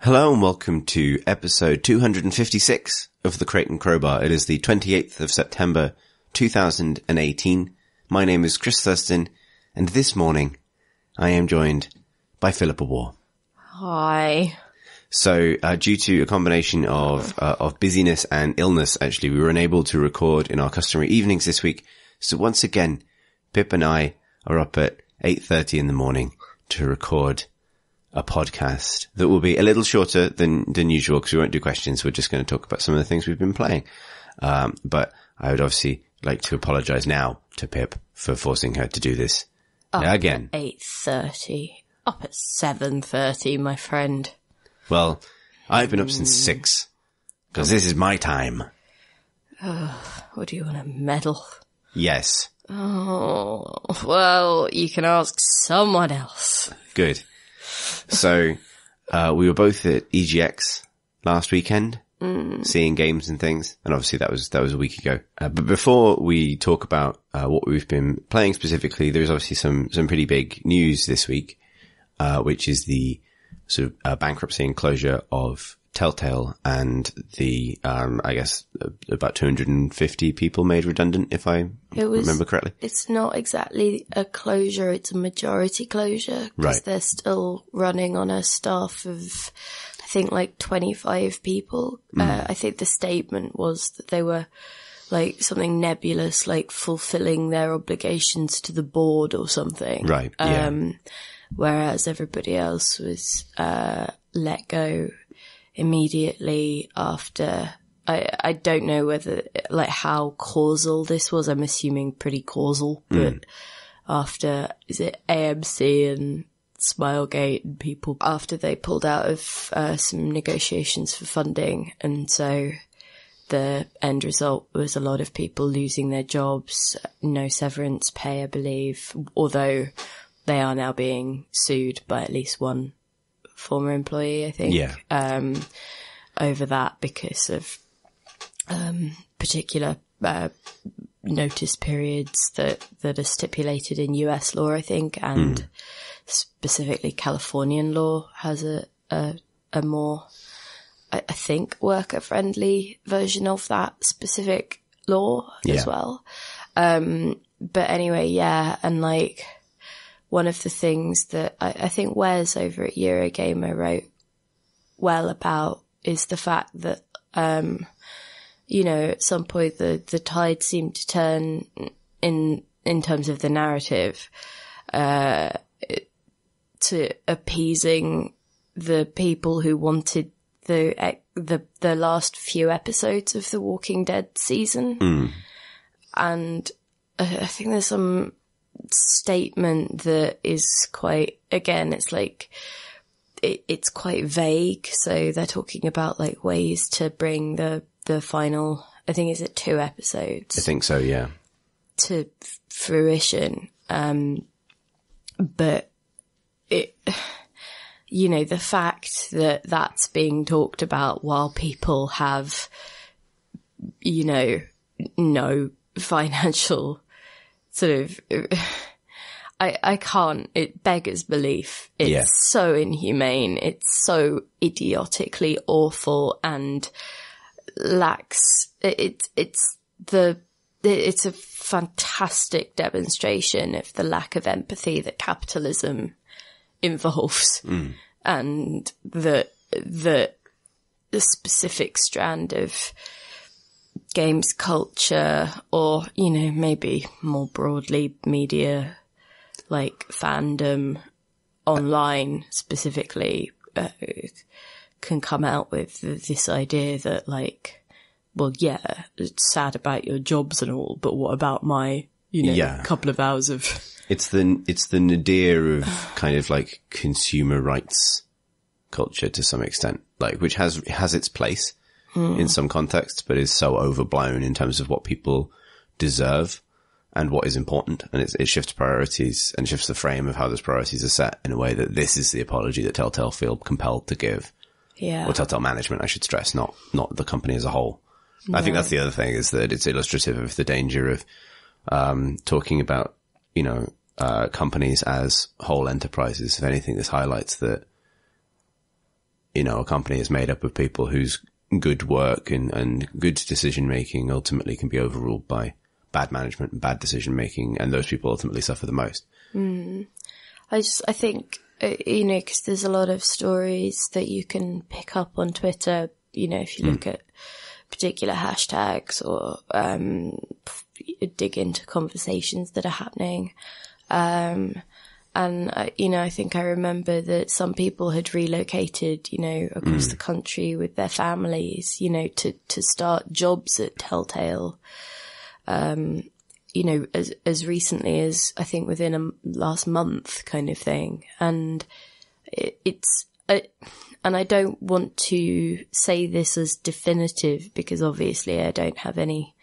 Hello and welcome to episode 256 of The Crate and Crowbar. It is the 28th of September 2018. My name is Chris Thurston, and this morning I am joined by Philippa War. Hi. So, due to a combination of busyness and illness, actually, we were unable to record in our customary evenings this week. So once again, Pip and I are up at 8:30 in the morning to record a podcast that will be a little shorter than usual because we won't do questions. We're just going to talk about some of the things we've been playing. But I would obviously like to apologize now to Pip for forcing her to do this again. 8:30. Up at 7:30, my friend. Well, I've been up since 6 because this is my time. What do you want, a medal? Yes. Oh, well, you can ask someone else. Good. So, we were both at EGX last weekend, seeing games and things, and obviously that was a week ago. But before we talk about what we've been playing specifically, there's obviously some pretty big news this week, which is the sort of bankruptcy and closure of Telltale and the I guess about 250 people made redundant, if I remember correctly. It's not exactly a closure, it's a majority closure, because they're still running on a staff of, I think, like 25 people. I think the statement was that they were like something nebulous, like fulfilling their obligations to the board or something. Right, yeah. Whereas everybody else was let go immediately after. I don't know whether, like, how causal this was. I'm assuming pretty causal, but after, is it AMC and Smilegate and people, after they pulled out of some negotiations for funding, and so the end result was a lot of people losing their jobs, no severance pay, I believe, although they are now being sued by at least one former employee, I think. Yeah. Over that because of particular notice periods that are stipulated in US law, I think, and specifically Californian law has a more, I think, worker-friendly version of that specific law as well. But anyway, yeah, and like, one of the things that I think Wes over at Eurogamer wrote well about is the fact that, at some point the tide seemed to turn in terms of the narrative, to appeasing the people who wanted the last few episodes of the Walking Dead season. And I think there's some statement that is quite, again, it's like, it's quite vague. So they're talking about like ways to bring the final, I think, is it 2 episodes? I think so, yeah. To fruition. But it, the fact that that's being talked about while people have, no financial sort of, I can't, it beggars belief. It's so inhumane. It's so idiotically awful and lacks, it's a fantastic demonstration of the lack of empathy that capitalism involves. And the specific strand of games culture, or, maybe more broadly media, like fandom online specifically, can come out with this idea that, like, well, yeah, it's sad about your jobs and all, but what about my, couple of hours of... It's the nadir of kind of like consumer rights culture to some extent, like, which has its place in some contexts, but is so overblown in terms of what people deserve and what is important. And it shifts priorities and shifts the frame of how those priorities are set in a way that this is the apology that Telltale feel compelled to give. Yeah. Or Telltale management, I should stress, not the company as a whole. No. I think that's the other thing, is that it's illustrative of the danger of talking about, companies as whole enterprises. If anything, this highlights that a company is made up of people whose good work and good decision making ultimately can be overruled by bad management and bad decision making, and those people ultimately suffer the most. I think, because there's a lot of stories that you can pick up on Twitter, if you look at particular hashtags or dig into conversations that are happening. And, I think I remember that some people had relocated, across the country with their families, to start jobs at Telltale. As recently as I think within a last month kind of thing. And and I don't want to say this as definitive because obviously I don't have any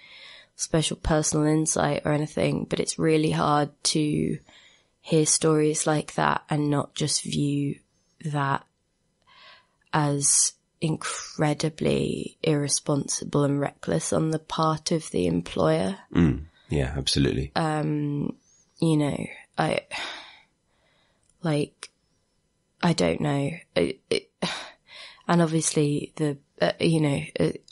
special personal insight or anything, but it's really hard to hear stories like that and not just view that as incredibly irresponsible and reckless on the part of the employer. Yeah, absolutely. I don't know. And obviously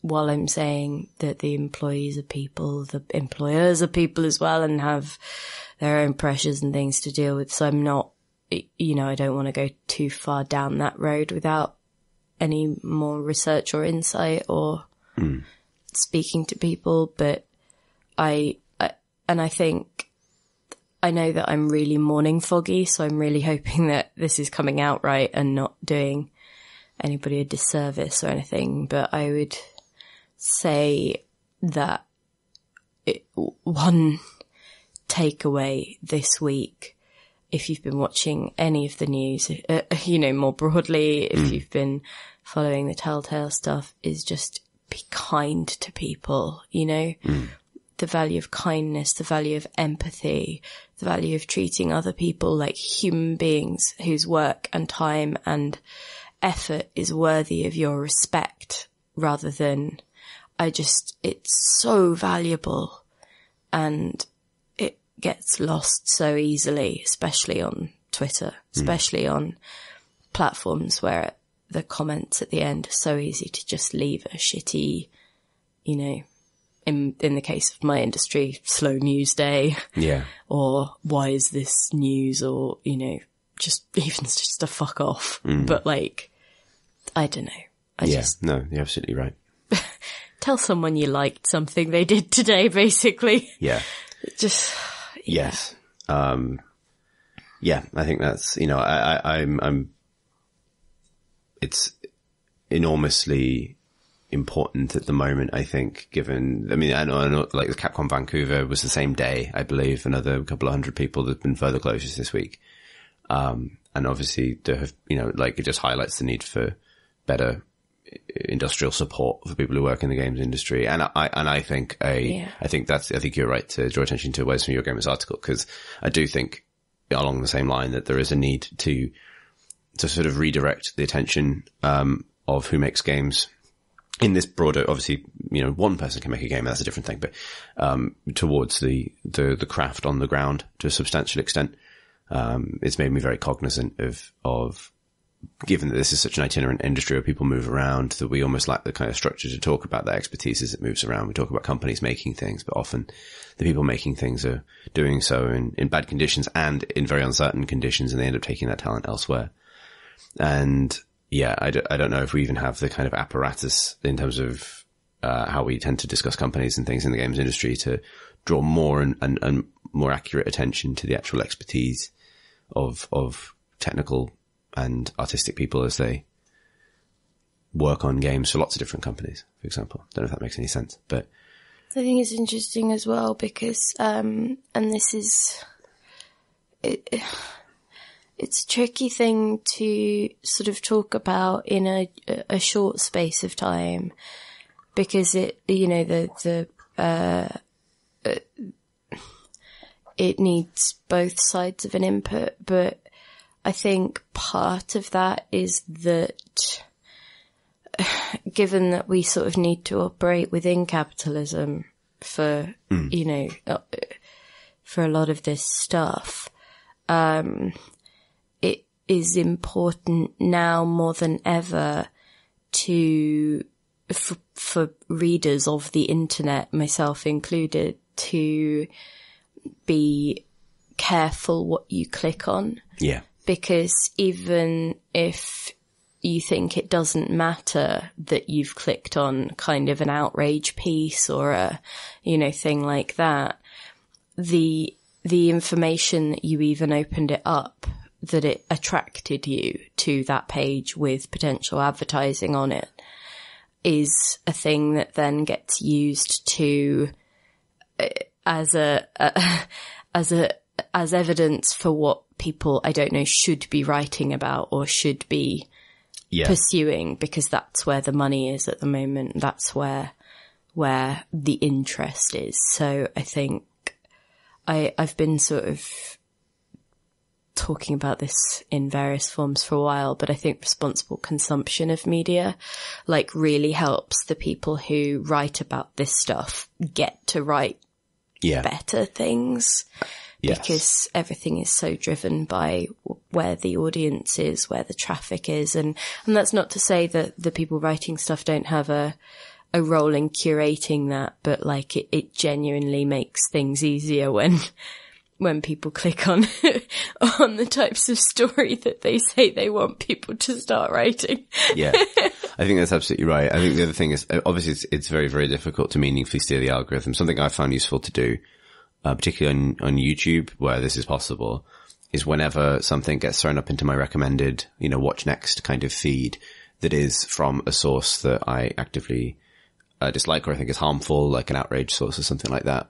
while I'm saying that the employees are people, the employers are people as well and have their own pressures and things to deal with. So I'm not, I don't want to go too far down that road without any more research or insight or speaking to people. But I think I know that I'm really morning foggy, so I'm really hoping that this is coming out right and not doing anybody a disservice or anything. But I would say that one takeaway this week, if you've been watching any of the news, more broadly, if you've been following the Telltale stuff, is just be kind to people, the value of kindness, the value of empathy, the value of treating other people like human beings whose work and time and effort is worthy of your respect rather than it's so valuable and it gets lost so easily, especially on Twitter, especially on platforms where the comments at the end are so easy to just leave a shitty, in the case of my industry, slow news day. Yeah. Or why is this news? Or, just a fuck off. But I don't know. No, you're absolutely right. Tell someone you liked something they did today, basically. Yeah. Just, yes. Yeah, I think that's, it's enormously important at the moment, I think, I know like the Capcom Vancouver was the same day, I believe, another couple of hundred people. There's been further closures this week. And obviously there have, it just highlights the need for better industrial support for people who work in the games industry. And I think you're right to draw attention to Ways from Your Gamers article, because I do think along the same line that there is a need to sort of redirect the attention, of who makes games in this broader, obviously, one person can make a game, that's a different thing, but, towards the craft on the ground to a substantial extent. It's made me very cognizant of given that this is such an itinerant industry where people move around, that we almost lack the kind of structure to talk about that expertise as it moves around. We talk about companies making things, but often the people making things are doing so in bad conditions and in very uncertain conditions, and they end up taking that talent elsewhere. And yeah, I don't know if we even have the kind of apparatus in terms of how we tend to discuss companies and things in the games industry to draw more and more accurate attention to the actual expertise of technical and artistic people as they work on games for lots of different companies, for example. Don't know if that makes any sense, but I think it's interesting as well because, and this is, it's a tricky thing to sort of talk about in a short space of time because it needs both sides of an input, but I think part of that is that given that we sort of need to operate within capitalism for, for a lot of this stuff, is important now more than ever for readers of the internet, myself included, to be careful what you click on. Yeah. Because even if you think it doesn't matter that you've clicked on kind of an outrage piece or a, thing like that, the information that you even opened it up, that it attracted you to that page with potential advertising on it, is a thing that then gets used to as evidence for what people, I don't know, should be writing about or should be pursuing, because that's where the money is at the moment. That's where the interest is. So I think I've been sort of talking about this in various forms for a while, but I think responsible consumption of media really helps the people who write about this stuff get to write better things. Yes. Because everything is so driven by where the audience is, where the traffic is. And that's not to say that the people writing stuff don't have a role in curating that, but it genuinely makes things easier when people click on the types of story that they say they want people to start writing. Yeah. I think that's absolutely right. I think the other thing is, obviously it's very, very difficult to meaningfully steer the algorithm. Something I found useful to do, particularly on YouTube, where this is possible, is whenever something gets thrown up into my recommended, watch next kind of feed that is from a source that I actively dislike or I think is harmful, like an outrage source or something like that,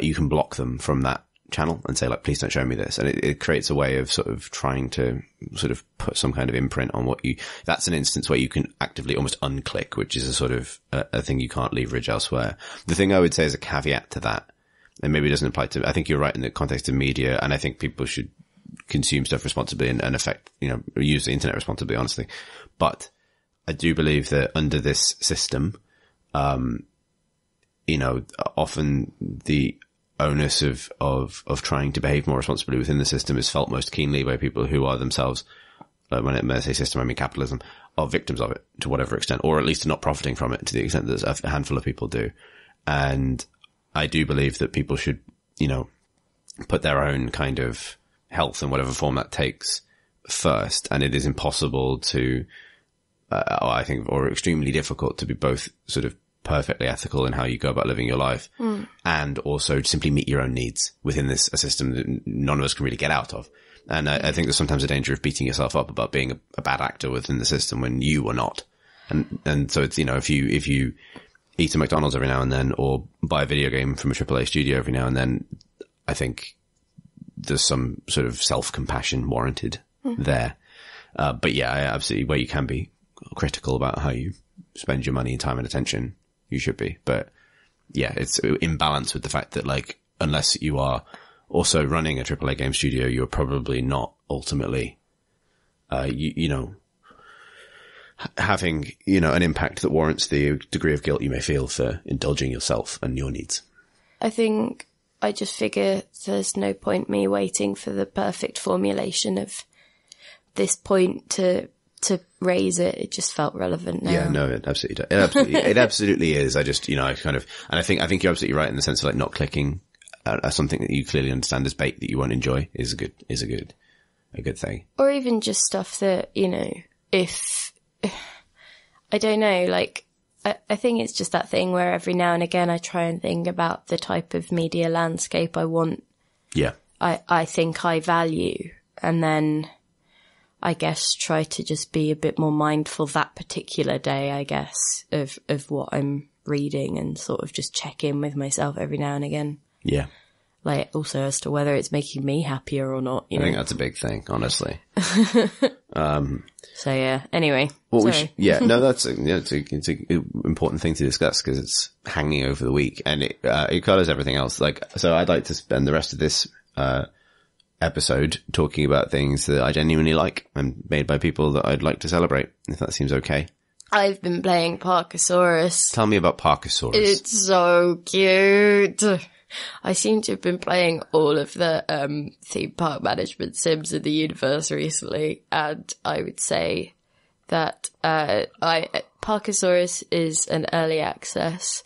you can block them from that channel and say, please don't show me this. And it creates a way of sort of trying to sort of put some kind of imprint on that's an instance where you can actively almost unclick, which is a sort of a thing you can't leverage elsewhere. The thing I would say is a caveat to that, and maybe it doesn't apply to, I think you're right in the context of media, and I think people should consume stuff responsibly and use the internet responsibly, honestly. But I do believe that under this system, often the onus of trying to behave more responsibly within the system is felt most keenly by people who are themselves, when I say system, I mean capitalism, are victims of it to whatever extent, or at least not profiting from it to the extent that a handful of people do. And I do believe that people should, put their own kind of health in whatever form that takes first. And it is impossible to, I think, or extremely difficult to be both sort of perfectly ethical in how you go about living your life and also simply meet your own needs within a system that none of us can really get out of. And I think there's sometimes a danger of beating yourself up about being a bad actor within the system when you are not. And so it's, if you eat a McDonald's every now and then or buy a video game from a AAA studio every now and then, I think there's some sort of self-compassion warranted there. But yeah, absolutely, where you can be critical about how you spend your money, time and attention, you should be. But yeah, it's in balance with the fact that unless you are also running a AAA game studio, you're probably not ultimately, having, an impact that warrants the degree of guilt you may feel for indulging yourself and your needs. I think I just figure there's no point me waiting for the perfect formulation of this point to raise it. It just felt relevant now. Yeah, no, it absolutely does. It absolutely is. I just, I kind of, and I think you're absolutely right in the sense of not clicking something that you clearly understand as bait that you won't enjoy is a good thing. Or even just stuff that, if, I don't know, I think it's just that thing where every now and again I try and think about the type of media landscape I want. Yeah. I think I value, and then I guess try to just be a bit more mindful that particular day, I guess, of what I'm reading and sort of just check in with myself every now and again. Yeah. Also as to whether it's making me happier or not. I think that's a big thing, honestly. So yeah, anyway. That's it's an important thing to discuss because it's hanging over the week and it colours everything else. So I'd like to spend the rest of this, episode talking about things that I genuinely like and made by people that I'd like to celebrate, if that seems okay. I've been playing Parkosaurus. Tell me about Parkosaurus. It's so cute. I seem to have been playing all of the theme park management sims in the universe recently, and I would say that Parkosaurus is an early access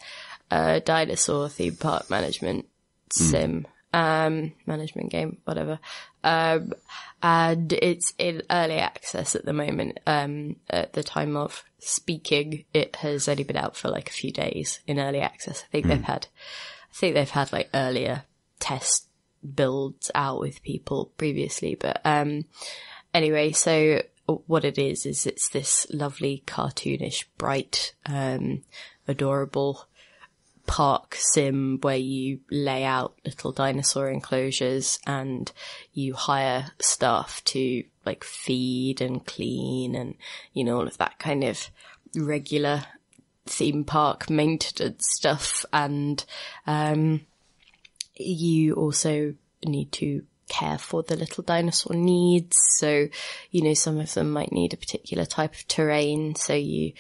dinosaur theme park management sim, management game, whatever. And it's in early access at the moment. At the time of speaking, it has only been out for like a few days in early access. I think they've had like earlier test builds out with people previously, but anyway, so what it is it's this lovely cartoonish, bright, adorable park sim where you lay out little dinosaur enclosures and you hire staff to like feed and clean and, you know, all of that kind of regular theme park maintenance stuff. And you also need to care for the little dinosaur needs. So, you know, some of them might need a particular type of terrain. So you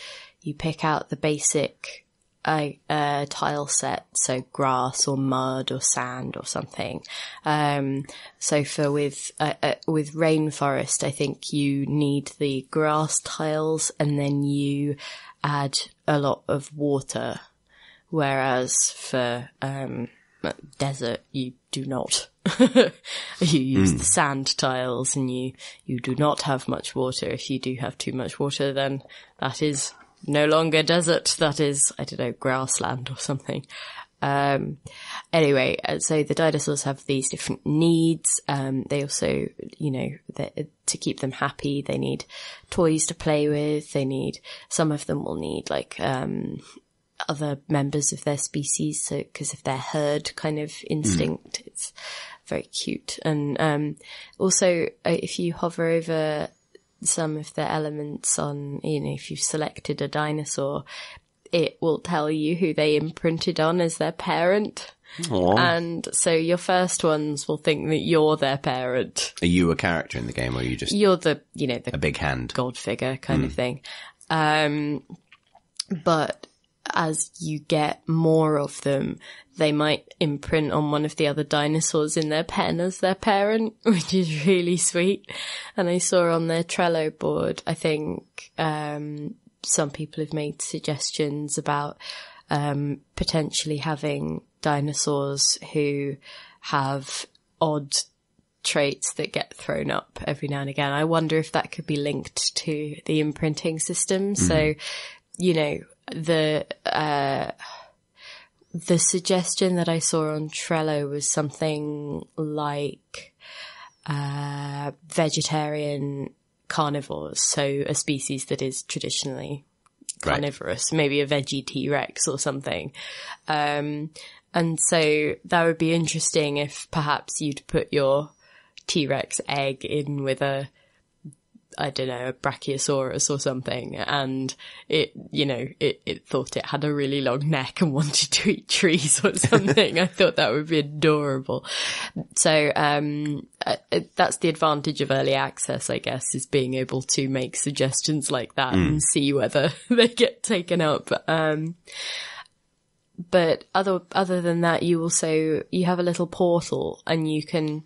pick out the basic tile set, so grass or mud or sand or something. So with rainforest, I think you need the grass tiles and then you add a lot of water. Whereas for, desert, you do not. You use the sand tiles and you do not have much water. If you do have too much water, then that is no longer desert, that is, I don't know, grassland or something. Anyway, so the dinosaurs have these different needs. They also, you know, to keep them happy, they need toys to play with. Some of them will need like, other members of their species. So, cause of their herd kind of instinct, it's very cute. And, also, if you hover over some of the elements on, you know, if you've selected a dinosaur, it will tell you who they imprinted on as their parent. Aww. And so your first ones will think that you're their parent. Are you a character in the game, or are you just... You're the, you know, the a big hand god figure kind of thing. But as you get more of them, they might imprint on one of the other dinosaurs in their pen as their parent, which is really sweet. And I saw on their Trello board, I think, some people have made suggestions about, potentially having dinosaurs who have odd traits that get thrown up every now and again. I wonder if that could be linked to the imprinting system. So, you know, the suggestion that I saw on Trello was something like vegetarian carnivores, so a species that is traditionally carnivorous, maybe a veggie T-Rex or something. And so that would be interesting if perhaps you'd put your T-Rex egg in with a Brachiosaurus or something, and it, you know, it thought it had a really long neck and wanted to eat trees or something. I thought that would be adorable. So, that's the advantage of early access, I guess, is being able to make suggestions like that and see whether they get taken up. But other than that, you have a little portal and you can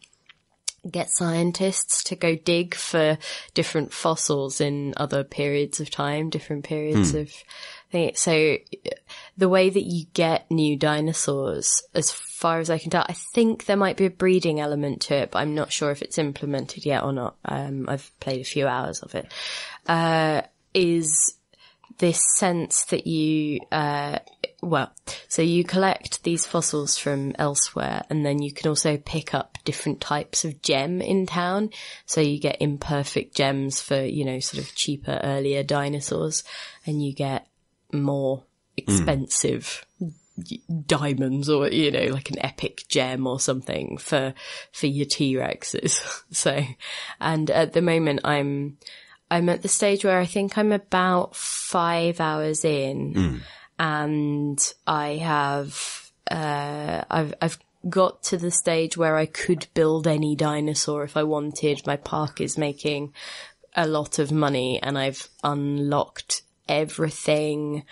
get scientists to go dig for different fossils in other periods of time, different periods of things. So the way that you get new dinosaurs, as far as I can tell, I think there might be a breeding element to it, but I'm not sure if it's implemented yet or not. I've played a few hours of it. Is this sense that so you collect these fossils from elsewhere, and then you can also pick up different types of gem in town. So you get imperfect gems for, you know, sort of cheaper, earlier dinosaurs, and you get more expensive diamonds, or, you know, like an epic gem or something for your T-Rexes. So, and at the moment I'm at the stage where I think I'm about 5 hours in. And I have, I've got to the stage where I could build any dinosaur if I wanted. My park is making a lot of money and I've unlocked everything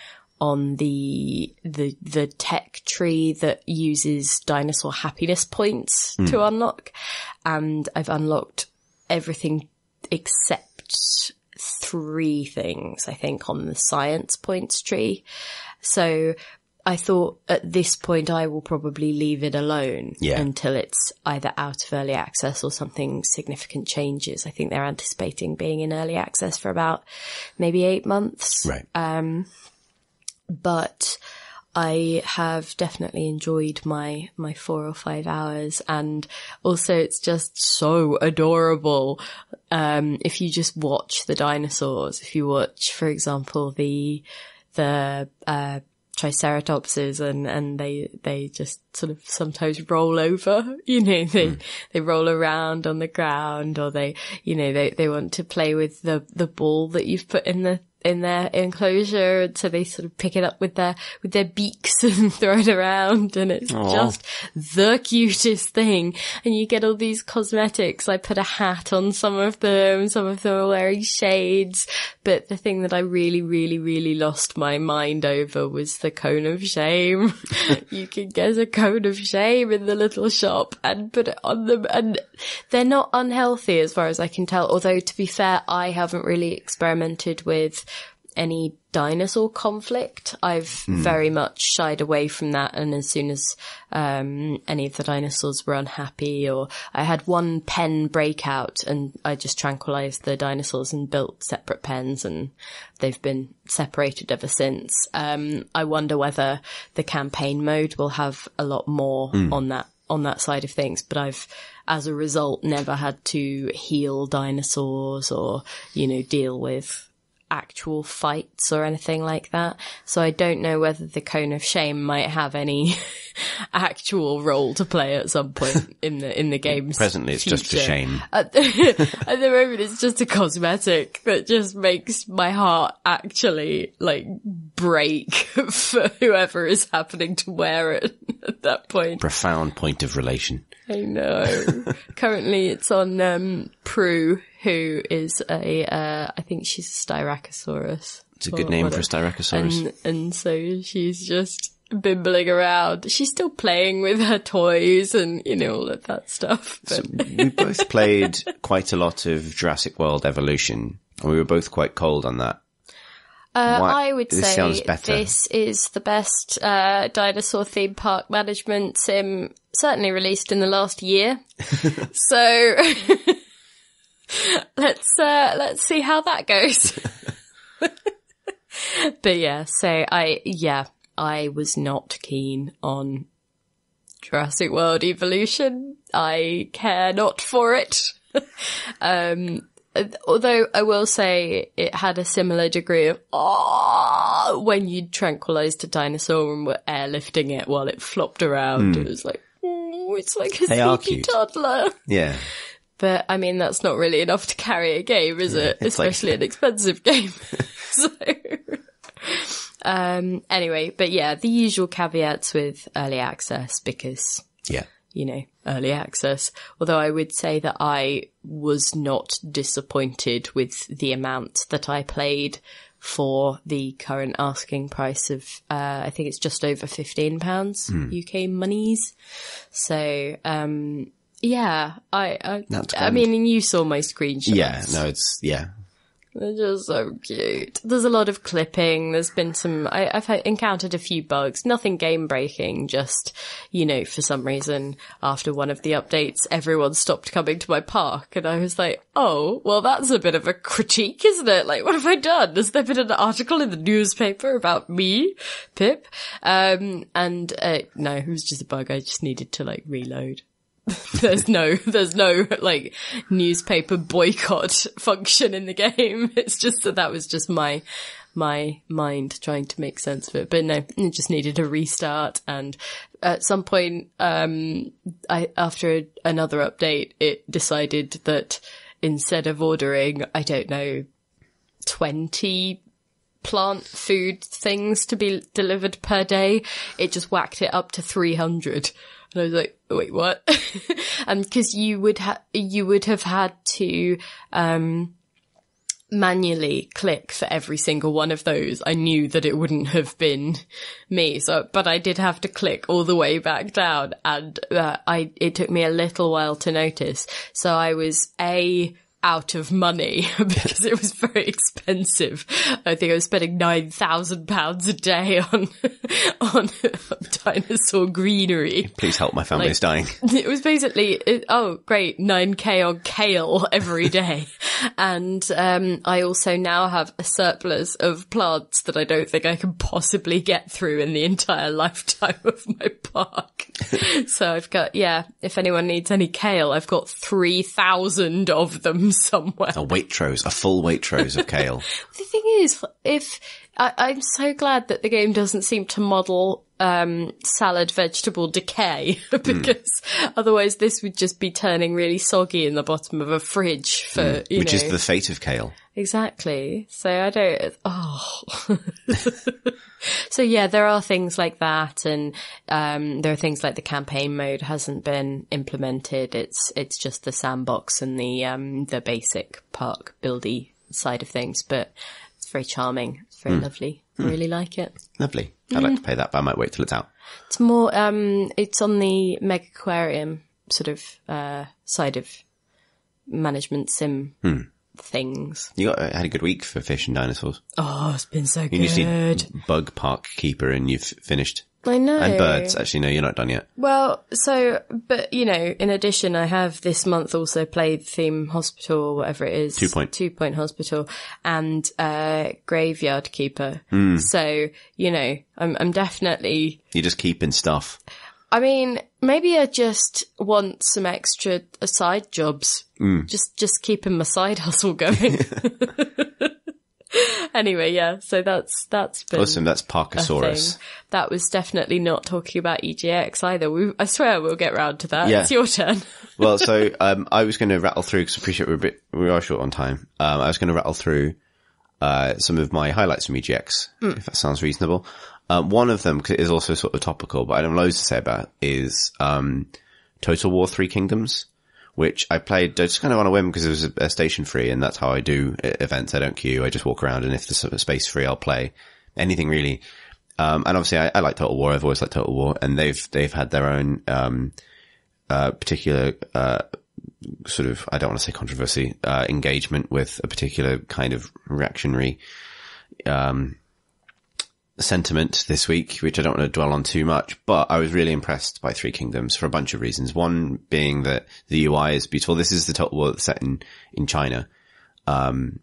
on the tech tree that uses dinosaur happiness points to unlock. And I've unlocked everything except 3 things, I think, on the science points tree. So I thought at this point I will probably leave it alone until it's either out of early access or something significant changes. I think they're anticipating being in early access for about maybe 8 months. Right. But I have definitely enjoyed my 4 or 5 hours, and also it's just so adorable. If you just watch the dinosaurs, if you watch, for example, the triceratopses and they just sort of sometimes roll over, they roll around on the ground, or they want to play with the ball that you've put in their enclosure, and so they sort of pick it up with their beaks and throw it around, and it's just the cutest thing. And you get all these cosmetics. I put a hat on some of them are wearing shades, but the thing that I really, really, really lost my mind over was the cone of shame. You can get a cone of shame in the little shop and put it on them, and they're not unhealthy as far as I can tell, although to be fair, I haven't really experimented with any dinosaur conflict. I've very much shied away from that, and as soon as any of the dinosaurs were unhappy, or I had one pen breakout, and I just tranquilized the dinosaurs and built separate pens, and they've been separated ever since. I wonder whether the campaign mode will have a lot more on that side of things, but I've, as a result, never had to heal dinosaurs or, deal with actual fights or anything like that. So I don't know whether the cone of shame might have any actual role to play at some point in the game's Presently, it's future. just for shame. At the moment, it's just a cosmetic that just makes my heart actually break for whoever is happening to wear it at that point. Profound point of relation. I know. Currently it's on Prue, who is I think she's a Styracosaurus. It's a good name for a Styracosaurus. And so she's just bimbling around. She's still playing with her toys and, all of that stuff. But... So we both played quite a lot of Jurassic World Evolution, and we were both quite cold on that. I would this say sounds better. This is the best dinosaur theme park management sim certainly released in the last year. So let's see how that goes. But yeah, so I was not keen on Jurassic World Evolution. I care not for it. Although I will say it had a similar degree of when you tranquilized a dinosaur and were airlifting it while it flopped around. It was like, it's like a sleepy toddler. Yeah. But I mean, that's not really enough to carry a game, is it? Especially an expensive game. So, anyway, but yeah, the usual caveats with early access because, early access. Although I would say that I was not disappointed with the amount that I played for the current asking price of, I think it's just over £15 UK monies. So, yeah, I mean, and you saw my screenshots. Yeah, no, They're just so cute. There's a lot of clipping. There's been some, I've encountered a few bugs, nothing game breaking, just, for some reason after one of the updates, everyone stopped coming to my park. And I was like, oh, well, that's a bit of a critique, isn't it? Like, what have I done? Has there been an article in the newspaper about me, Pip? No, it was just a bug. I just needed to reload. There's no newspaper boycott function in the game. It's just that was just my mind trying to make sense of it. But no, it just needed a restart. And at some point, after another update, it decided that instead of ordering, 20 plant food things to be delivered per day, it just whacked it up to 300. And I was like, wait, what? And because you would have had to, manually click for every single one of those, I knew that it wouldn't have been me. So, but I did have to click all the way back down, and it took me a little while to notice. So I was out of money because it was very expensive. I think I was spending £9,000 a day on dinosaur greenery. Please help, my family is dying. It was basically, great, 9k on Kale every day. And I also now have a surplus of plants that I don't think I can possibly get through in the entire lifetime of my park. So I've got, if anyone needs any kale, I've got 3,000 of them somewhere. A full Waitrose of kale. The thing is, I'm so glad that the game doesn't seem to model salad vegetable decay, because otherwise this would just be turning really soggy in the bottom of a fridge for, which is the fate of kale. Exactly. So I don't, So yeah, there are things like that, and there are things like the campaign mode hasn't been implemented. It's just the sandbox and the basic park buildy side of things, but it's very charming. It's very lovely. I really like it. Lovely. I'd like to play that, but I might wait till it's out. It's more, it's on the Mega Aquarium sort of side of management sim things. You had a good week for fish and dinosaurs. Oh, it's been so good. You just need Bug Park Keeper and you've finished. I know. And birds. Actually, no, you're not done yet. Well, but in addition, I have this month also played Theme Hospital, or whatever it is. 2 Point Hospital, and Graveyard Keeper. So, I'm definitely... You're just keeping stuff. I mean, maybe I just want some extra side jobs. Just keeping my side hustle going. Anyway, so that's been awesome. That's Parkosaurus. That was definitely not talking about EGX either. I swear we'll get round to that. Yeah. It's your turn. Well, so I was going to rattle through, because I appreciate we are short on time. I was going to rattle through some of my highlights from EGX, if that sounds reasonable. One of them is also sort of topical, but I don't have loads to say about, is Total War 3 Kingdoms, which I played just kind of on a whim because it was a station free, and that's how I do events. I don't queue. I just walk around, and if there's a space free, I'll play anything really. And obviously I like Total War. I've always liked Total War, and they've had their own, particular, sort of, I don't want to say controversy, engagement with a particular kind of reactionary, sentiment this week, which I don't want to dwell on too much, but I was really impressed by Three Kingdoms for a bunch of reasons. One being that the UI is beautiful. This is the Total War that's set in China. And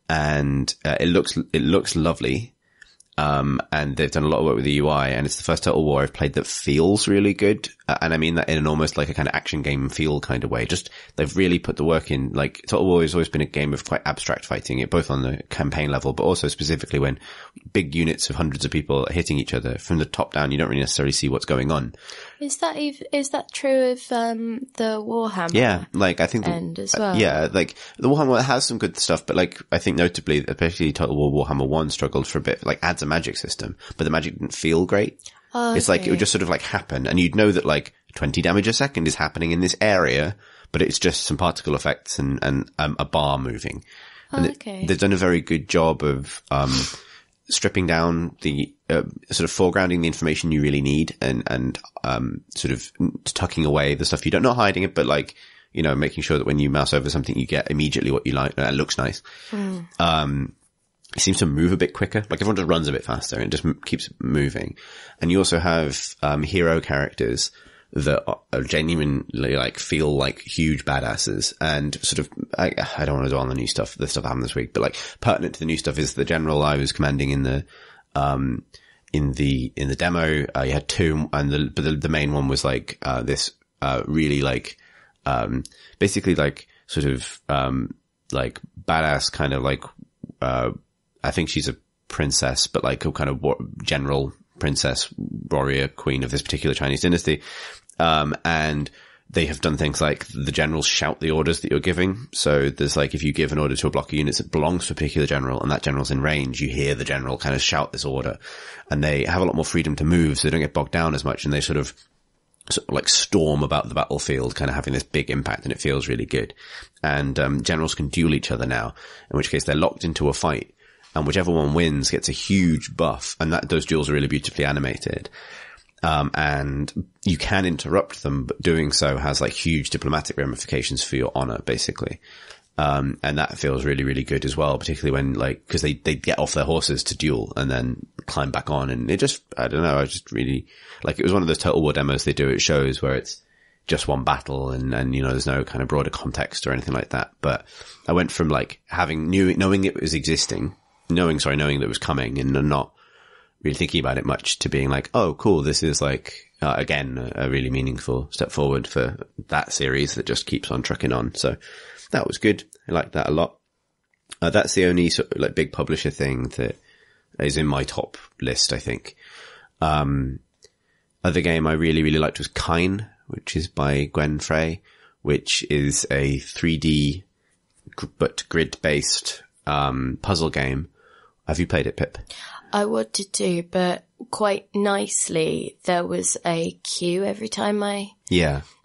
it looks lovely. And they've done a lot of work with the UI, and it's the first Total War I've played that feels really good. And I mean that in an almost like a kind of action game feel kind of way. Just, they've really put the work in. Like, Total War has always been a game of quite abstract fighting, both on the campaign level, but also specifically when big units of hundreds of people are hitting each other from the top down. You don't really necessarily see what's going on. Is that true of, the Warhammer? Yeah, like, I think end as well. Yeah, like, the Warhammer has some good stuff, but like, I think notably, especially Total War Warhammer 1 struggled for a bit, like, adds a magic system, but the magic didn't feel great. Oh, it's like, it would just sort of like happen, and you'd know that like 20 damage a second is happening in this area, but it's just some particle effects and a bar moving. And they've done a very good job of, stripping down the, sort of foregrounding the information you really need and sort of tucking away the stuff you don't, not hiding it, but like, making sure that when you mouse over something, you get immediately what you like. It looks nice. It seems to move a bit quicker. Like, everyone just runs a bit faster and it just keeps moving. And you also have, hero characters that are genuinely like feel like huge badasses, and sort of, I don't want to dwell on the new stuff, the stuff that happened this week, but like pertinent to the new stuff is the general I was commanding in the demo. You had two, and the main one was like, this, really like, basically like sort of, like badass kind of like, I think she's a princess, but like a kind of general princess, warrior, queen of this particular Chinese dynasty. And they have done things like the generals shout the orders that you're giving. So there's like, if you give an order to a block of units that belongs to a particular general and that general's in range, you hear the general kind of shout this order, and they have a lot more freedom to move, so they don't get bogged down as much, and they sort of sort of like storm about the battlefield, kind of having this big impact, and it feels really good. And generals can duel each other now, in which case they're locked into a fight, and whichever one wins gets a huge buff, and those duels are really beautifully animated. And you can interrupt them, but doing so has like huge diplomatic ramifications for your honor, basically. And that feels really, really good as well, particularly when like, cause they get off their horses to duel and then climb back on. And it just, I don't know, I just really, like, it was one of those Total War demos they do at shows where it's just one battle and, you know, there's no kind of broader context or anything like that. But I went from like knowing it was existing, knowing that it was coming and not really thinking about it much, to being like, oh, cool, this is like, again, a really meaningful step forward for that series that just keeps on trucking on. So that was good. I liked that a lot. That's the only sort of like big publisher thing that is in my top list, I think. Other game I really, really liked was Kine, which is by Gwen Frey, which is a 3D but grid-based puzzle game. Have you played it, Pip? I wanted to, but quite nicely, there was a queue every time I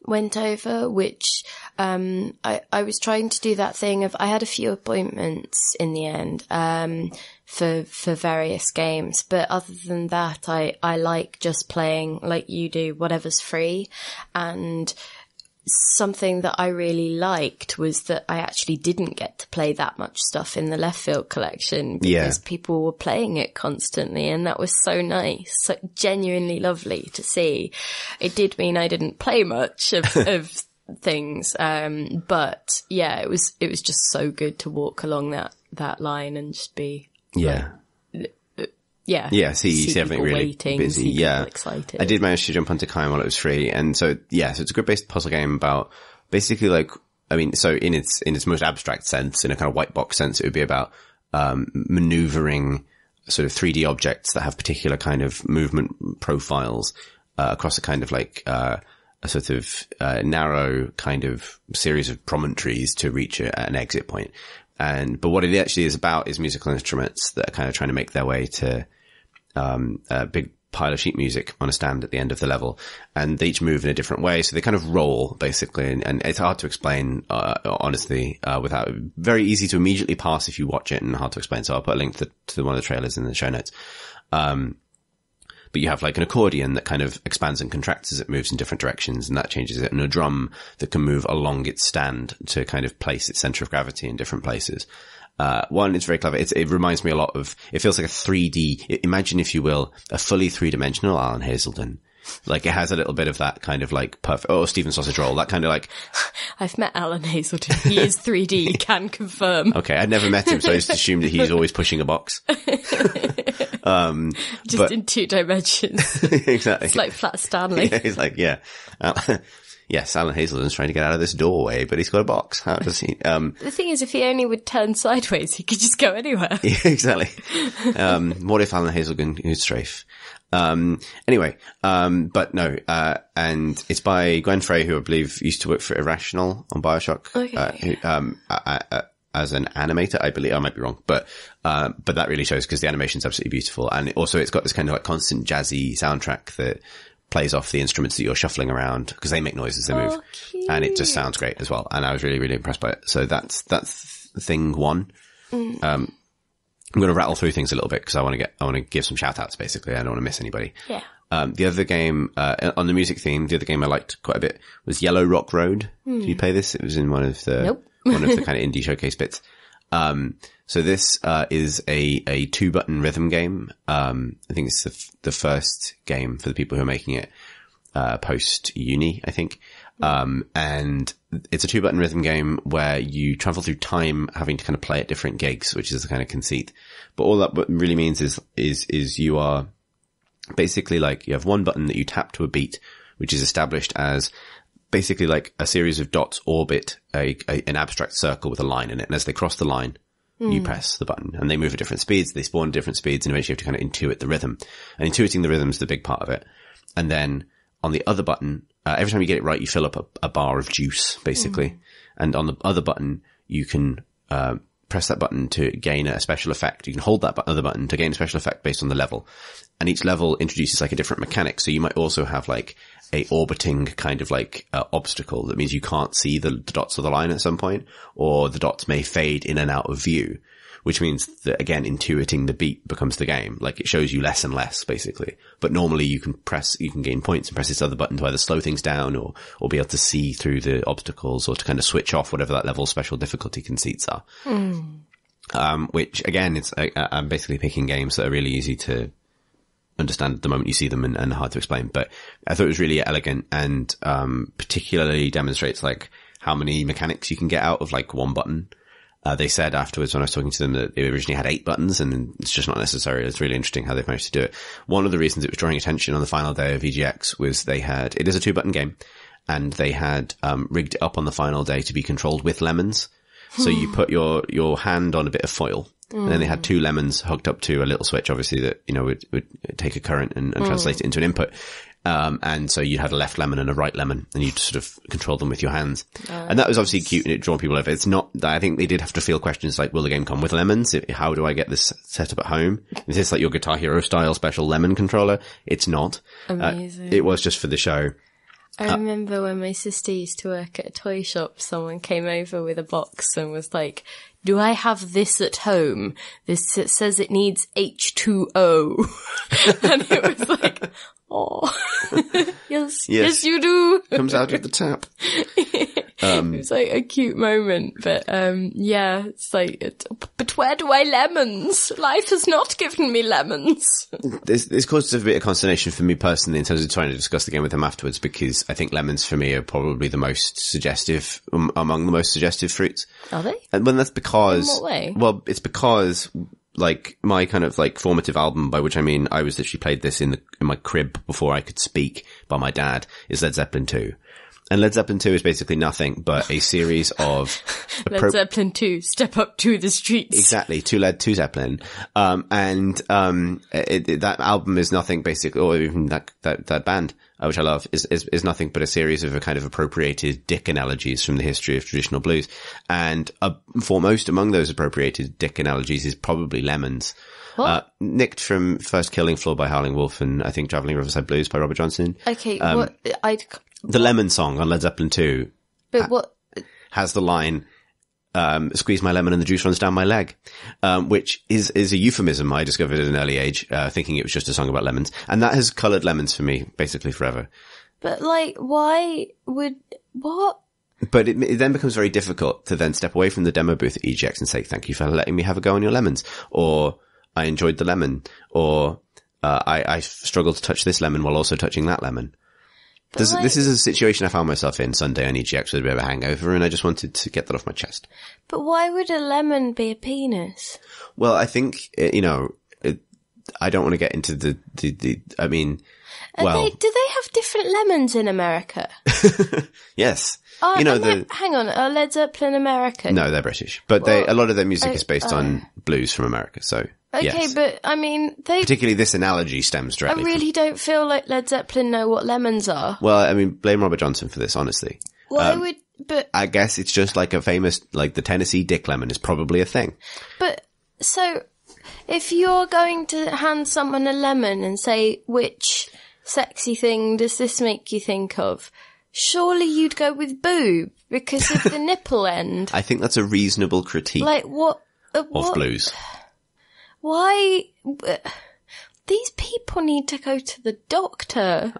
went over, which I was trying to do that thing of, I had a few appointments in the end for various games, but other than that, I like just playing like you do, whatever's free. And something that I really liked was that I actually didn't get to play that much stuff in the Left Field collection because people were playing it constantly, and that was so nice, so genuinely lovely to see. It did mean I didn't play much of things, but yeah, it was just so good to walk along that line and just be see everything really waiting, busy. Excited. I did manage to jump onto Kine while it was free, and so it's a grid-based puzzle game about basically like, I mean, so in its most abstract sense, in a kind of white box sense, it would be about maneuvering sort of 3D objects that have particular kind of movement profiles across a kind of like a sort of narrow kind of series of promontories to reach an exit point. But what it actually is about is musical instruments that are kind of trying to make their way to a big pile of sheet music on a stand at the end of the level, and they each move in a different way, so they kind of roll basically, and it's hard to explain honestly without, very easy to immediately pass if you watch it, and hard to explain, so I'll put a link to one of the trailers in the show notes. But you have like an accordion that kind of expands and contracts as it moves in different directions, and that changes it, and a drum that can move along its stand to kind of place its center of gravity in different places. One, it's very clever. It reminds me a lot of, it feels like a 3D, imagine if you will, a fully three-dimensional Alan Hazelden. Like it has a little bit of that kind of like perfect, Stephen Sausage Roll, that kind of like. I've met Alan Hazelden. He is 3D, can confirm. Okay, I'd never met him, so I just assumed that he's always pushing a box. Just in 2 dimensions. Exactly. It's like Flat Stanley. Yeah, he's like, yes, Alan Hazelden's trying to get out of this doorway, but he's got a box. How does he? The thing is, if he only would turn sideways, he could just go anywhere. Yeah, exactly. What if Alan Hazelden could strafe? Anyway, but no, and it's by Gwen Frey, who I believe used to work for Irrational on BioShock. Okay. As an animator, I believe. I might be wrong, but that really shows, because the animation's absolutely beautiful. And also it's got this kind of like constant jazzy soundtrack that plays off the instruments that you're shuffling around, because they make noise as they move. Cute. And it just sounds great as well. And I was really, really impressed by it. So that's thing one. I'm going to rattle through things a little bit, because I want to give some shout outs, basically. I don't want to miss anybody. Yeah. The other game, on the music theme, the other game I liked quite a bit was Yellow Rock Road. Did you play this? It was in one of the kind of indie showcase bits. So this, is a 2-button rhythm game. I think it's the first game for the people who are making it, post uni, I think. And it's a 2-button rhythm game where you travel through time, having to kind of play at different gigs, which is the kind of conceit. But all that really means is you are basically like, you have one button that you tap to a beat, which is established as basically like a series of dots orbit an abstract circle with a line in it. And as they cross the line, you press the button, and they move at different speeds. They spawn at different speeds, and eventually you have to kind of intuit the rhythm. And intuiting the rhythm is the big part of it. And then on the other button, every time you get it right, you fill up a bar of juice, basically. And on the other button, you can press that button to gain a special effect. You can hold that other button to gain a special effect based on the level. And each level introduces like a different mechanic. So you might also have like a orbiting kind of like obstacle. That means you can't see the dots of the line at some point, or the dots may fade in and out of view, which means that, again, intuiting the beat becomes the game. Like, it shows you less and less, basically. But normally you can gain points and press this other button to either slow things down or be able to see through the obstacles, or to kind of switch off whatever that level of special difficulty conceits are. Which, again, I'm basically picking games that are really easy to understand the moment you see them and hard to explain. But I thought it was really elegant, and particularly demonstrates like how many mechanics you can get out of like one button. They said afterwards when I was talking to them that it originally had 8 buttons, and it's just not necessary. It's really interesting how they've managed to do it. One of the reasons it was drawing attention on the final day of EGX was it is a 2-button game, and they had rigged it up on the final day to be controlled with lemons. So you put your hand on a bit of foil, and then they had 2 lemons hooked up to a little switch, obviously, that, would take a current and translate it into an input. And so you had a left lemon and a right lemon, and you'd sort of control them with your hands. And that was obviously cute, and it drew people over. It's not, I think they did have to field questions like, will the game come with lemons? How do I get this set up at home? Is this like your Guitar Hero style special lemon controller? It's not. Amazing. It was just for the show. I remember when my sister used to work at a toy shop, someone came over with a box and was like, do I have this at home? It says it needs H2O. And it was like, oh, yes, you do. Comes out of the tap. It was like a cute moment, but yeah, it's like, but where do I lemons? Life has not given me lemons. This caused a bit of consternation for me personally in terms of trying to discuss the game with them afterwards, because I think lemons for me are probably the most suggestive, among the most suggestive fruits. Are they? And when that's because, in what way? Well, it's because like my kind of like formative album, by which I mean I was literally played this in my crib before I could speak by my dad, is Led Zeppelin 2. And Led Zeppelin 2 is basically nothing but a series of... Led Zeppelin 2, Step Up to the Streets. Exactly, to Zeppelin. That album is nothing basically, or even that band, which I love, is nothing but a series of a kind of appropriated dick analogies from the history of traditional blues. And foremost among those appropriated dick analogies is probably lemons. What? Nicked from First Killing Floor by Howling Wolf, and I think Traveling Riverside Blues by Robert Johnson. Okay, The Lemon song on Led Zeppelin 2 has the line, squeeze my lemon and the juice runs down my leg, which is a euphemism I discovered at an early age, thinking it was just a song about lemons. And that has coloured lemons for me, basically forever. But like, what? But it then becomes very difficult to then step away from the demo booth at EGX and say, thank you for letting me have a go on your lemons, or I enjoyed the lemon, or I struggled to touch this lemon while also touching that lemon. This is a situation I found myself in Sunday on EGX with a bit of a hangover, and I just wanted to get that off my chest. But why would a lemon be a penis? Well, I think, I don't want to get into do they have different lemons in America? Yes. Hang on, are Led Zeppelin American? No, they're British. But a lot of their music is based on blues from America, so... Okay, yes. but I mean, particularly this analogy stems directly. I really don't feel like Led Zeppelin know what lemons are. Well, I mean, blame Robert Johnson for this, honestly. But I guess it's just like a famous, like the Tennessee Dick Lemon is probably a thing. But so, if you're going to hand someone a lemon and say, which sexy thing does this make you think of? Surely you'd go with boob because of the nipple end. I think that's a reasonable critique. Like what? Of blues. Why? These people need to go to the doctor.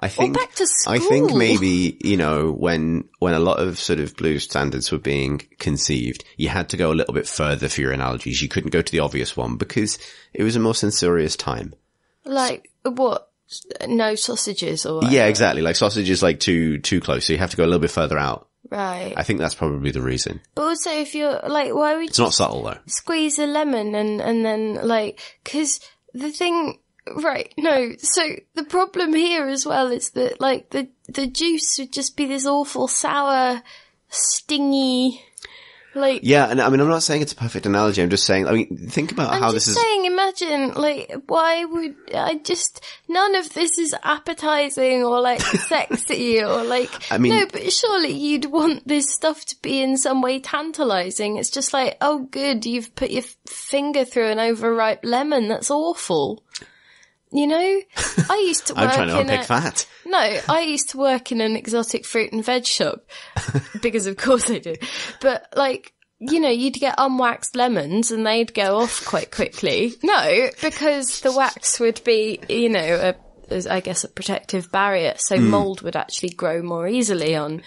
I think, or back to school. I think maybe, when a lot of sort of blues standards were being conceived, you had to go a little bit further for your analogies. You couldn't go to the obvious one because it was a more censorious time. Like, what? No sausages or whatever. Yeah, exactly. Like sausages, like too close. So you have to go a little bit further out. Right. I think that's probably the reason. But also if you're like, why would It's not subtle though. Squeeze a lemon and then like, cause the thing, right, no, so the problem here as well is that like the juice would just be this awful sour, stingy, like. Yeah, and I mean, I'm not saying it's a perfect analogy. I'm just saying, I mean, think about how this is. I'm just saying, imagine, like, why would none of this is appetizing or like sexy or like, I mean, no, but surely you'd want this stuff to be in some way tantalizing. It's just like, oh good, you've put your finger through an overripe lemon. That's awful. You know, I used to work I'm trying to unpick that. No, I used to work in an exotic fruit and veg shop because of course I do. But like, you know, you'd get unwaxed lemons and they'd go off quite quickly. No, because the wax would be, you know, I guess a protective barrier. So mold would actually grow more easily on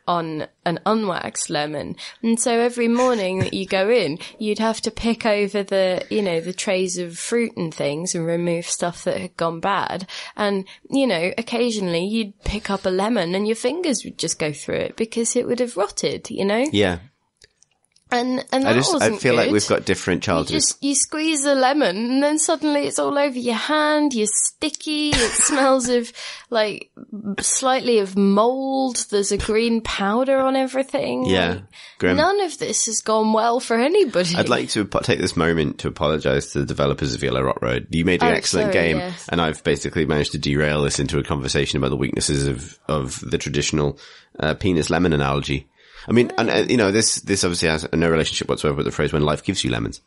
an unwaxed lemon. And so every morning that you go in, you'd have to pick over the trays of fruit and things and remove stuff that had gone bad. And, you know, occasionally you'd pick up a lemon and your fingers would just go through it because it would have rotted, you know? Yeah. And I feel like we've got different childhoods. You squeeze a lemon and then suddenly it's all over your hand, you're sticky, it smells of like slightly of mold, there's a green powder on everything. Yeah. Like, Grim. none of this has gone well for anybody. I'd like to take this moment to apologise to the developers of Yellow Rock Road. You made an excellent game, yes. And I've basically managed to derail this into a conversation about the weaknesses of the traditional penis lemon analogy. I mean, and, you know, this obviously has no relationship whatsoever with the phrase when life gives you lemons.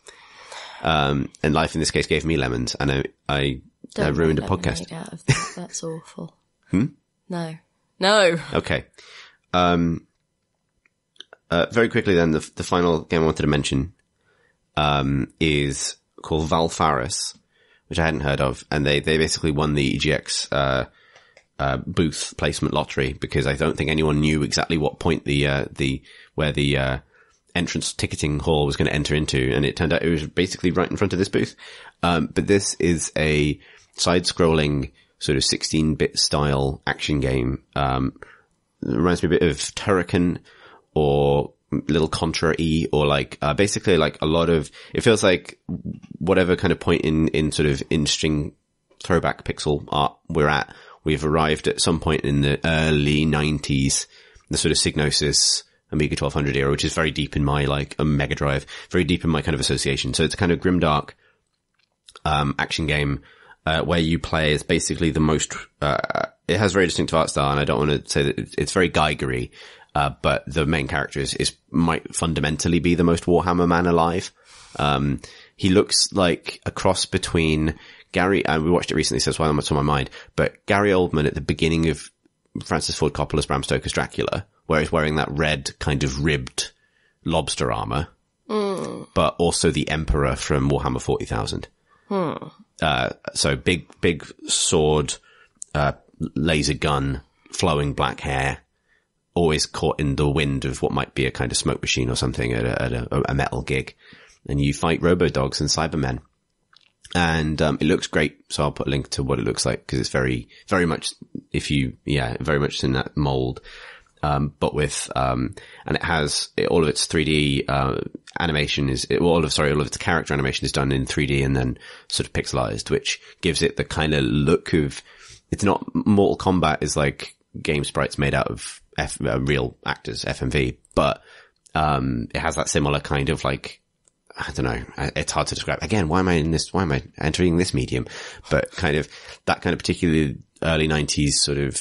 And life in this case gave me lemons, and I ruined a podcast. Out of that. That's awful. No. Okay. Very quickly then, the final game I wanted to mention, is called Valfaris, which I hadn't heard of, and they basically won the EGX, booth placement lottery because I don't think anyone knew exactly what point where the entrance ticketing hall was going to enter into, and it turned out it was basically right in front of this booth. But this is a side-scrolling sort of 16-bit style action game. It reminds me a bit of Turrican or little Contra-E, or like basically like a lot of, it feels like whatever kind of point in sort of interesting throwback pixel art we're at. We've arrived at some point in the early 90s, the sort of Psygnosis, Amiga 1200 era, which is very deep in my, like, Mega Drive, very deep in my kind of association. So it's a kind of grimdark, action game, where you play as basically the most, it has very distinctive art style, and I don't want to say that it's very Geigery, but the main character might fundamentally be the most Warhammer man alive. He looks like a cross between Gary, and we watched it recently, so that's why it's on my mind, but Gary Oldman at the beginning of Francis Ford Coppola's Bram Stoker's Dracula, where he's wearing that red kind of ribbed lobster armor, but also the Emperor from Warhammer 40,000. So big sword, laser gun, flowing black hair, always caught in the wind of what might be a kind of smoke machine or something at a metal gig. And you fight robo-dogs and Cybermen. And it looks great, so I'll put a link to what it looks like, because it's very, very much, very much in that mold. But with, and it has, all of its 3D, animation all of its character animation is done in 3D and then sort of pixelized, which gives it the kind of look of, it's not, Mortal Kombat is like game sprites made out of real actors, FMV, but, it has that similar kind of like, I don't know, it's hard to describe. Again, why am I entering this medium? But kind of, that kind of particularly early 90s sort of,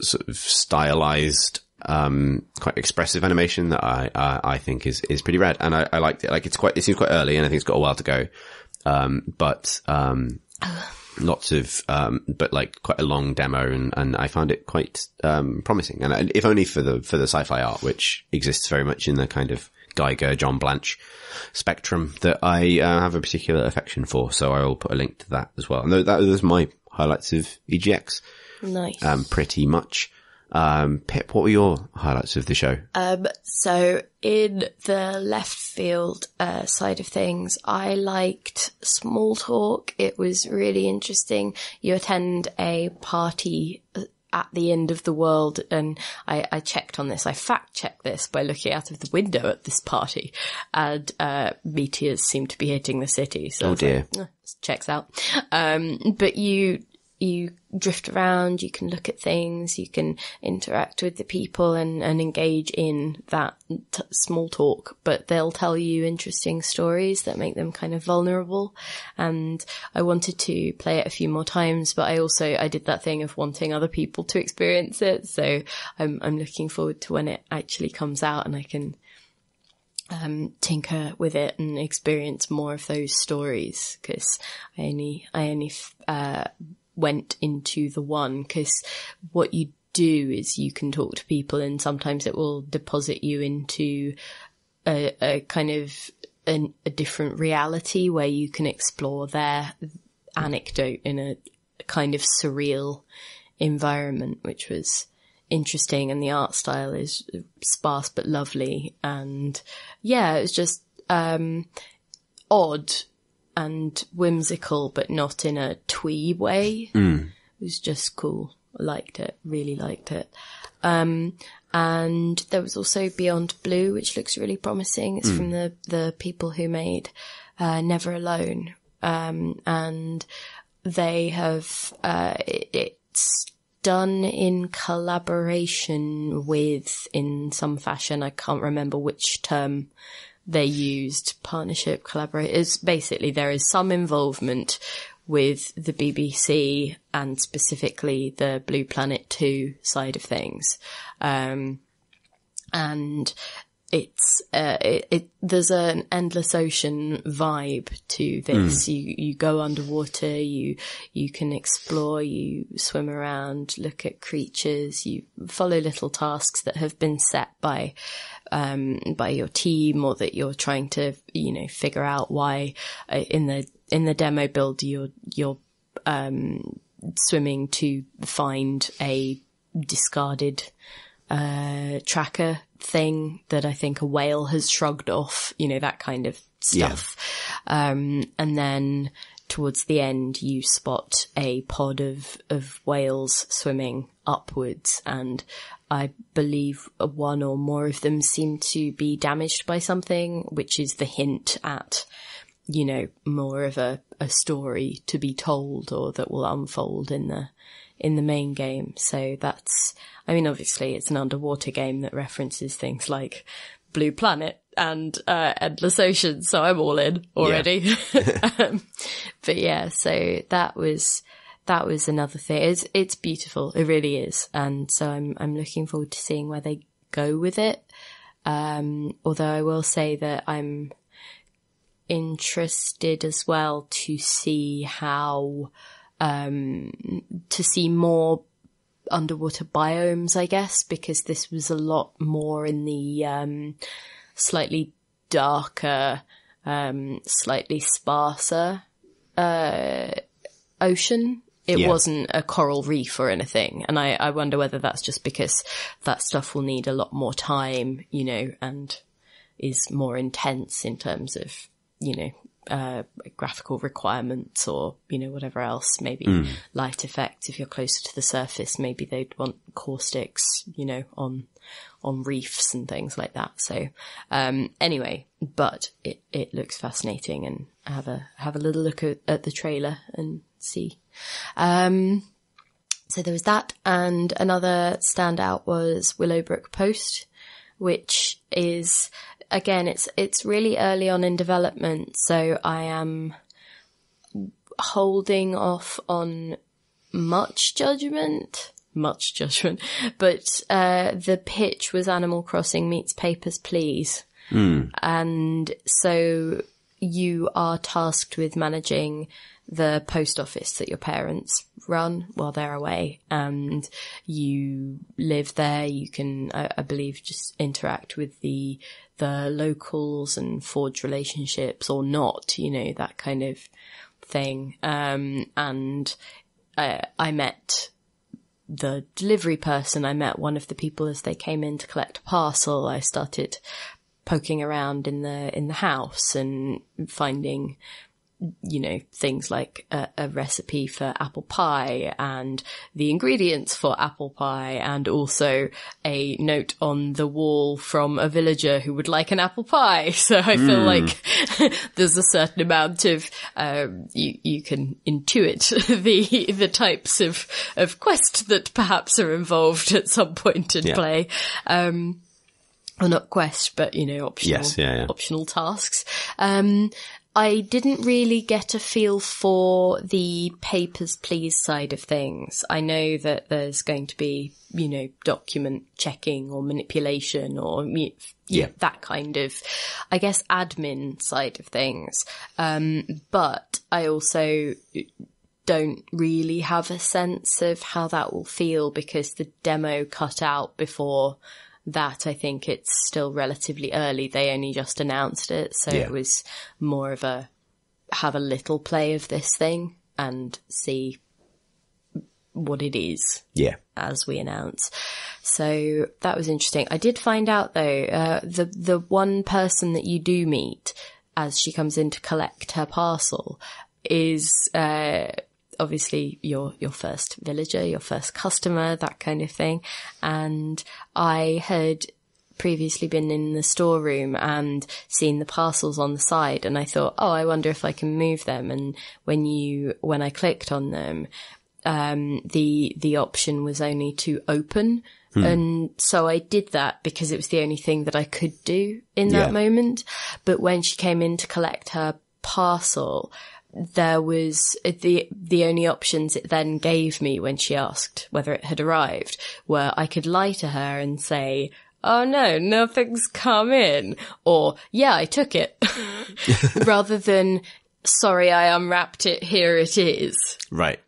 sort of stylized, quite expressive animation that I think is pretty rad. And I liked it. Like it seems quite early, and I think it's got a while to go. But lots of, but like quite a long demo, and I found it quite, promising. And if only for the sci-fi art, which exists very much in the kind of Geiger, John Blanche spectrum that I have a particular affection for. So I will put a link to that as well. And that was my highlights of EGX. Nice. Pretty much. Pip, what were your highlights of the show? So in the left field side of things, I liked Small Talk. It was really interesting. You attend a party at the end of the world, and I checked on this. I fact-checked this by looking out of the window at this party, and meteors seem to be hitting the city. So dear. Like, checks out. But you drift around, you can look at things, you can interact with the people and engage in that small talk, but they'll tell you interesting stories that make them kind of vulnerable. And I wanted to play it a few more times, but I did that thing of wanting other people to experience it. So I'm looking forward to when it actually comes out and I can tinker with it and experience more of those stories, because I only went into the one, because what you do is you can talk to people and sometimes it will deposit you into a kind of a different reality where you can explore their anecdote in a kind of surreal environment, which was interesting. And the art style is sparse but lovely, and yeah, it was just odd and whimsical, but not in a twee way. It was just cool. I liked it, really liked it. And there was also Beyond Blue, which looks really promising. It's from the people who made Never Alone. And they have, it's done in collaboration with, in some fashion, I can't remember which term they used, partnership, collaborate. It's basically there is some involvement with the BBC and specifically the Blue Planet 2 side of things. And it's, there's an endless ocean vibe to this. You go underwater, you can explore, you swim around, look at creatures, you follow little tasks that have been set by your team, or that you're trying to, figure out why, in the demo build, you're swimming to find a discarded tracker thing that I think a whale has shrugged off, that kind of stuff. Yeah. And then towards the end, you spot a pod of whales swimming upwards, and I believe one or more of them seem to be damaged by something, which is the hint at, more of a story to be told, or that will unfold in the main game. So that's, obviously it's an underwater game that references things like Blue Planet and Endless Ocean, so I'm all in already. Yeah. But yeah, so that was another thing. It's beautiful, it really is, and so I'm looking forward to seeing where they go with it. Although I will say that I'm interested as well to see how to see more underwater biomes, I guess, because this was a lot more in the slightly darker, slightly sparser ocean. It wasn't a coral reef or anything, and I wonder whether that's just because that stuff will need a lot more time, and is more intense in terms of, graphical requirements, or, whatever else, maybe light effects. If you're closer to the surface, maybe they'd want caustics, on reefs and things like that. So, anyway, but it looks fascinating, and have a little look at the trailer and see. So there was that, and another standout was Willowbrook Post, which is, again, it's really early on in development, so I am holding off on much judgment, but the pitch was Animal Crossing meets Papers, Please. And so you are tasked with managing the post office that your parents run while they're away, and you live there. You can, I believe, just interact with the locals and forge relationships or not, that kind of thing. And I met the delivery person. I met one of the people as they came in to collect a parcel. I started poking around in the house and finding, things like a recipe for apple pie and the ingredients for apple pie, and also a note on the wall from a villager who would like an apple pie. So I feel like there's a certain amount of, you can intuit the types of quest that perhaps are involved at some point in play. Well, not quest, but, optional, optional tasks. I didn't really get a feel for the papers, please side of things. I know that there's going to be, document checking or manipulation or that kind of, I guess, admin side of things. But I also don't really have a sense of how that will feel because the demo cut out before that. I think it's still relatively early. They only just announced it. So it was more of have a little play of this thing and see what it is. Yeah. As we announce. So that was interesting. I did find out though, the one person that you do meet as she comes in to collect her parcel is, obviously your first villager, your first customer, that kind of thing. And I had previously been in the storeroom and seen the parcels on the side, and I thought, I wonder if I can move them. And when I clicked on them, the option was only to open. And so I did that because it was the only thing that I could do in that moment. But when she came in to collect her parcel, there was the only options it then gave me when she asked whether it had arrived were I could lie to her and say, oh no, nothing's come in, or yeah, I took it, rather than sorry, I unwrapped it, here it is. Right.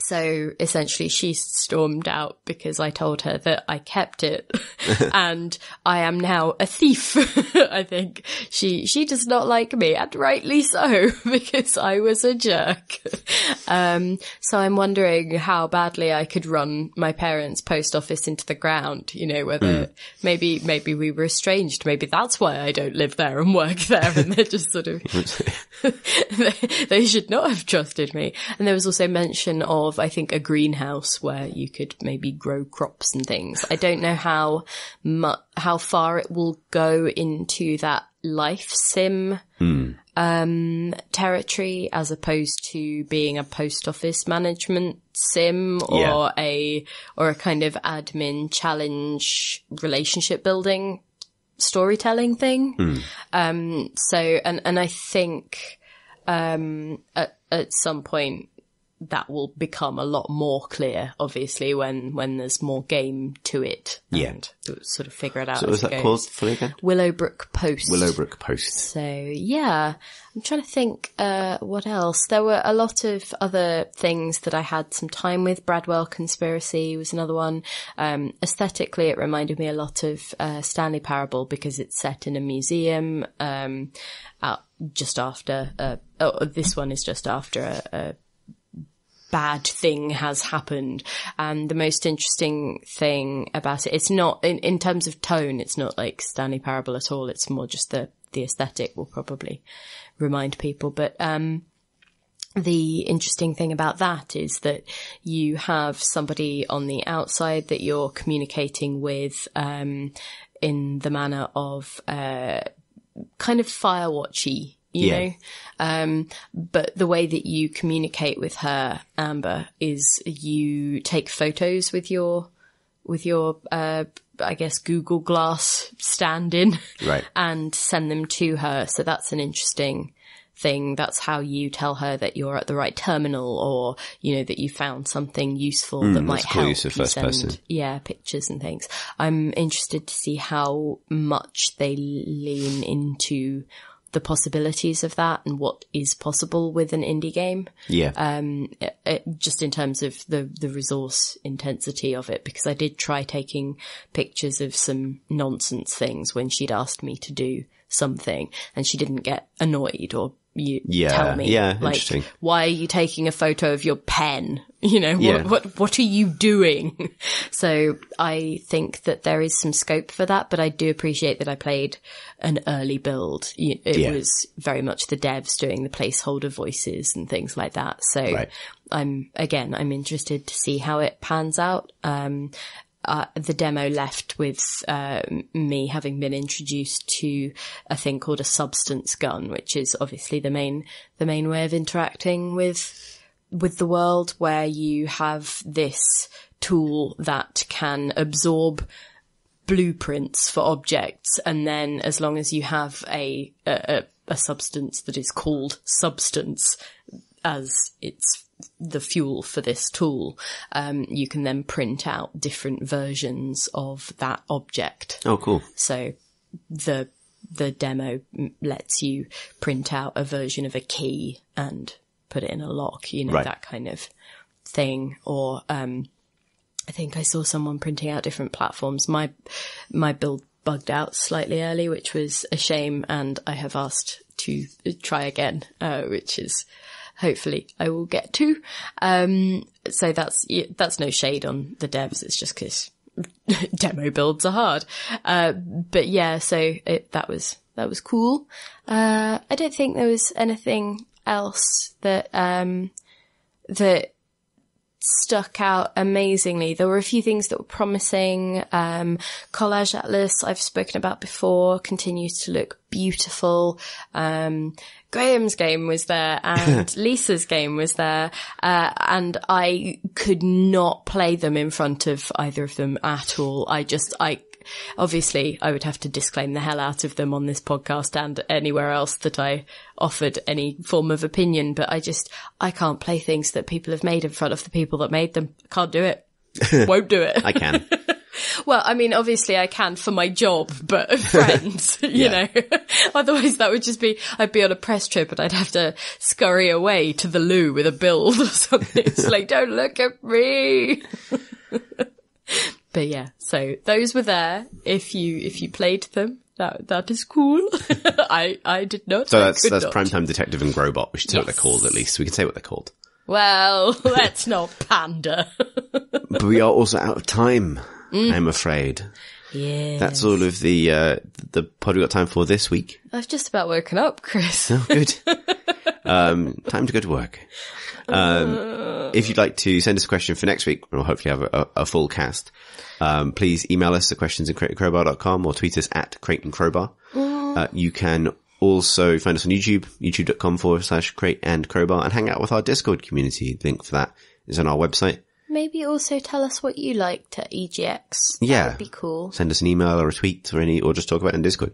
So essentially she stormed out because I told her that I kept it and I am now a thief. I think she does not like me, and rightly so, because I was a jerk. So I'm wondering how badly I could run my parents' post office into the ground, whether maybe we were estranged. Maybe that's why I don't live there and work there, and they're just sort of, they should not have trusted me. And there was also mention of, I think, a greenhouse where you could maybe grow crops and things. I don't know how far it will go into that life sim territory as opposed to being a post office management sim or a kind of admin challenge relationship building storytelling thing. So I think at some point that will become a lot more clear, obviously, when there's more game to it. And sort of figure it out. So what was that called fully again? Willowbrook Post. Willowbrook Post. So yeah, I'm trying to think, what else? There were a lot of other things that I had some time with. Bradwell Conspiracy was another one. Aesthetically, it reminded me a lot of, Stanley Parable because it's set in a museum, just after, this one is just after a bad thing has happened. And the most interesting thing about it, it's not, in terms of tone, it's not like Stanley Parable at all. It's more just the aesthetic will probably remind people. But, the interesting thing about that is that you have somebody on the outside that you're communicating with, in the manner of, kind of Firewatchy, you know? But the way that you communicate with her, Amber, is you take photos with your, I guess, Google Glass stand-in. Right. And send them to her. So that's an interesting thing. That's how you tell her that you're at the right terminal, or, you know, that you found something useful that might help you send, pictures and things. I'm interested to see how much they lean into the possibilities of that and what is possible with an indie game. Yeah. Just in terms of the resource intensity of it, because I did try taking pictures of some nonsense things when she'd asked me to do something, and she didn't get annoyed or tell me, like, why are you taking a photo of your pen? You know, what are you doing? So I think that there is some scope for that, but I do appreciate that I played an early build. It was very much the devs doing the placeholder voices and things like that. So I'm interested to see how it pans out. The demo left with me having been introduced to a thing called a substance gun, which is obviously the main way of interacting with the world, where you have this tool that can absorb blueprints for objects, and then as long as you have a a substance that is called substance as it's the fuel for this tool, you can then print out different versions of that object. Oh, cool. So the demo lets you print out a version of a key and put it in a lock, you know, right. that kind of thing. Or, I think I saw someone printing out different platforms. My build bugged out slightly early, which was a shame. And I have asked to try again, which is hopefully I will get to. So that's no shade on the devs. It's just 'cause demo builds are hard. But yeah, so that was cool. I don't think there was anything else that stuck out amazingly. There were a few things that were promising. Collage Atlas, I've spoken about before, continues to look beautiful. Graham's game was there and Lisa's game was there. And I could not play them in front of either of them at all. Obviously I would have to disclaim the hell out of them on this podcast and anywhere else that I offered any form of opinion, but I can't play things that people have made in front of the people that made them. Can't do it. Won't do it. I can. Well, I mean, obviously I can for my job, but friends, you know, otherwise that would just be, I'd be on a press trip and I'd have to scurry away to the loo with a build or something. It's like, don't look at me. But yeah, so those were there. If you played them, that is cool. I did not. So that's Primetime Detective and Growbot. We should say what they're called at least. We can say what they're called. Well, let's not pander. But we are also out of time, I'm afraid. Yeah. That's all of the pod we got time for this week. I've just about woken up, Chris. Oh, good. Time to go to work. If you'd like to send us a question for next week, we'll hopefully have a full cast. Please email us at questions@crateandcrowbar.com or tweet us at crateandcrowbar. You can also find us on YouTube, youtube.com/crateandcrowbar, and hang out with our Discord community. The link for that is on our website. Maybe also tell us what you liked at EGX. Yeah. That would be cool. Send us an email or a tweet or just talk about it in Discord.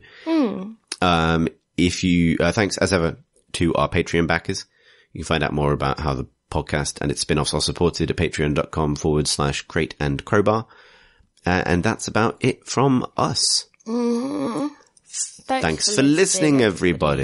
Thanks as ever to our Patreon backers. You can find out more about how the podcast and its spin-offs are supported at patreon.com/crateandcrowbar. And that's about it from us. Thanks for listening, everybody.